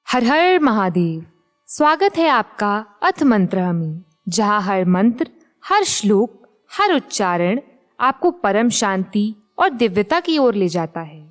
हर हर महादेव। स्वागत है आपका अथ मंत्र में, जहाँ हर मंत्र, हर श्लोक, हर उच्चारण आपको परम शांति और दिव्यता की ओर ले जाता है।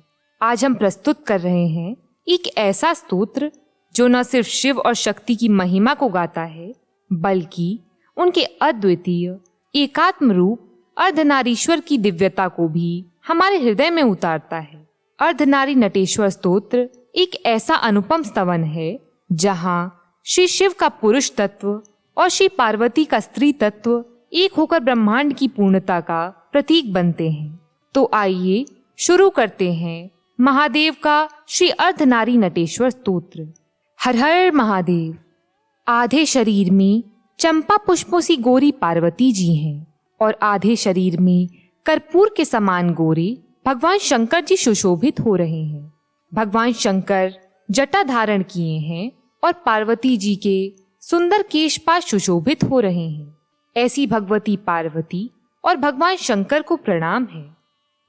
आज हम प्रस्तुत कर रहे हैं एक ऐसा स्तोत्र जो न सिर्फ शिव और शक्ति की महिमा को गाता है, बल्कि उनके अद्वितीय एकात्म रूप अर्धनारीश्वर की दिव्यता को भी हमारे हृदय में उतारता है। अर्धनारी नटेश्वर स्तोत्र एक ऐसा अनुपम स्तवन है जहाँ श्री शिव का पुरुष तत्व और श्री पार्वती का स्त्री तत्व एक होकर ब्रह्मांड की पूर्णता का प्रतीक बनते हैं। तो आइए शुरू करते हैं महादेव का श्री अर्धनारी नटेश्वर स्तोत्र। हर हर महादेव। आधे शरीर में चंपा पुष्पों सी गोरी पार्वती जी हैं और आधे शरीर में कर्पूर के समान गोरे भगवान शंकर जी सुशोभित हो रहे हैं। भगवान शंकर जटा धारण किए हैं और पार्वती जी के सुंदर केशपाश सुशोभित हो रहे हैं। ऐसी भगवती पार्वती और भगवान शंकर को प्रणाम है।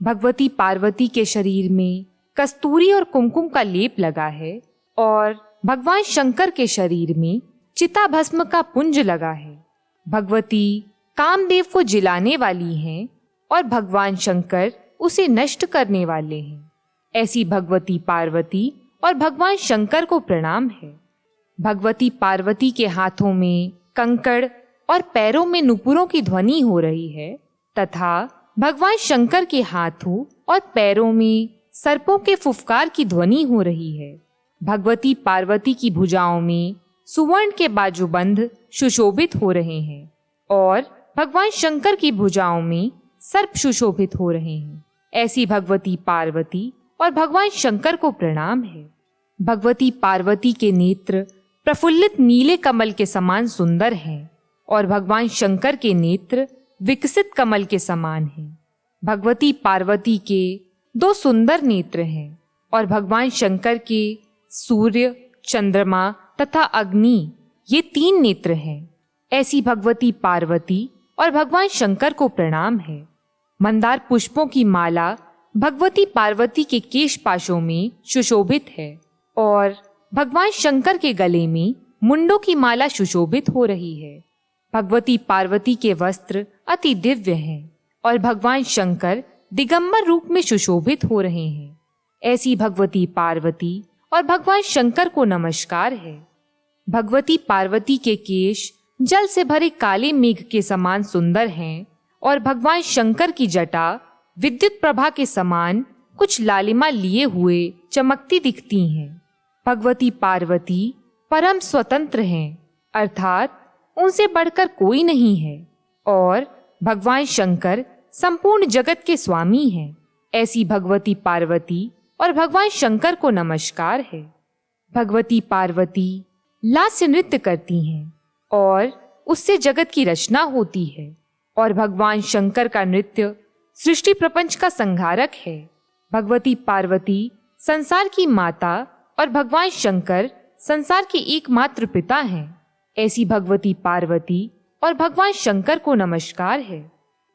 भगवती पार्वती के शरीर में कस्तूरी और कुमकुम का लेप लगा है और भगवान शंकर के शरीर में चिता भस्म का पुंज लगा है। भगवती कामदेव को जिलाने वाली हैं और भगवान शंकर उसे नष्ट करने वाले हैं। ऐसी भगवती पार्वती और भगवान शंकर को प्रणाम है। भगवती पार्वती के हाथों में कंकड़ और पैरों में नुपुरों की ध्वनि हो रही है तथा भगवान शंकर के हाथों और पैरों में सर्पों के फुफकार की ध्वनि हो रही है। भगवती पार्वती की भुजाओं में सुवर्ण के बाजूबंद सुशोभित हो रहे हैं और भगवान शंकर की भुजाओं में सर्प सुशोभित हो रहे हैं। ऐसी भगवती पार्वती और भगवान शंकर को प्रणाम है। भगवती पार्वती के नेत्र प्रफुल्लित नीले कमल के समान सुंदर हैं और भगवान शंकर के नेत्र विकसित कमल के समान हैं। भगवती पार्वती के दो सुंदर नेत्र हैं और भगवान शंकर के सूर्य, चंद्रमा तथा अग्नि ये 3 नेत्र हैं। ऐसी भगवती पार्वती और भगवान शंकर को प्रणाम है। मंदार पुष्पों की माला भगवती पार्वती के केश पाशों में सुशोभित है और भगवान शंकर के गले में मुंडों की माला सुशोभित हो रही है। भगवती पार्वती के वस्त्र अति दिव्य हैं और भगवान शंकर दिगंबर रूप में सुशोभित हो रहे हैं। ऐसी भगवती पार्वती और भगवान शंकर को नमस्कार है। भगवती पार्वती के केश जल से भरे काले मेघ के समान सुंदर हैं और भगवान शंकर की जटा विद्युत प्रभा के समान कुछ लालिमा लिए हुए चमकती दिखती हैं। भगवती पार्वती परम स्वतंत्र हैं, अर्थात उनसे बढ़कर कोई नहीं है और भगवान शंकर संपूर्ण जगत के स्वामी हैं। ऐसी भगवती पार्वती और भगवान शंकर को नमस्कार है। भगवती पार्वती लास्य नृत्य करती हैं और उससे जगत की रचना होती है और भगवान शंकर का नृत्य सृष्टि प्रपंच का संहारक है। भगवती पार्वती संसार की माता और भगवान शंकर संसार के एकमात्र पिता हैं। ऐसी भगवती पार्वती और भगवान शंकर को नमस्कार है।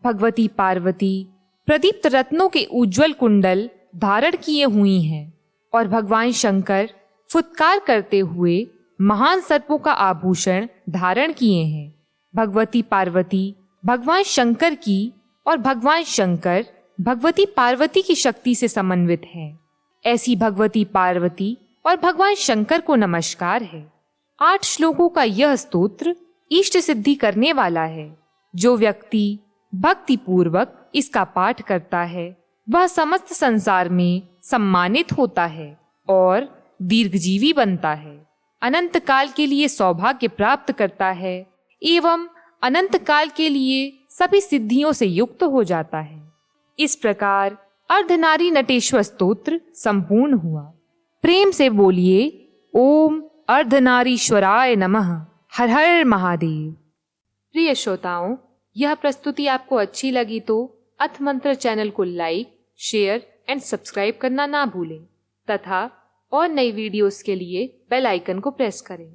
भगवती पार्वती प्रदीप्त रत्नों के उज्जवल कुंडल धारण किए हुई हैं और भगवान शंकर फुत्कार करते हुए महान सर्पों का आभूषण धारण किए हैं। भगवती पार्वती भगवान शंकर की और भगवान शंकर भगवती पार्वती की शक्ति से समन्वित हैं। ऐसी भगवती पार्वती और भगवान शंकर को नमस्कार है। 8 श्लोकों का यह स्तोत्र इष्ट सिद्धि करने वाला है। जो व्यक्ति भक्ति पूर्वक इसका पाठ करता है वह समस्त संसार में सम्मानित होता है और दीर्घजीवी बनता है, अनंत काल के लिए सौभाग्य प्राप्त करता है एवं अनंत काल के लिए सभी सिद्धियों से युक्त हो जाता है। इस प्रकार अर्धनारी नटेश्वर स्तोत्र संपूर्ण हुआ। प्रेम से बोलिए ओम अर्धनारीश्वराय नमः। हर हर महादेव। प्रिय श्रोताओं, यह प्रस्तुति आपको अच्छी लगी तो अथ मंत्र चैनल को लाइक, शेयर एंड सब्सक्राइब करना ना भूलें तथा और नई वीडियोस के लिए बेल आइकन को प्रेस करें।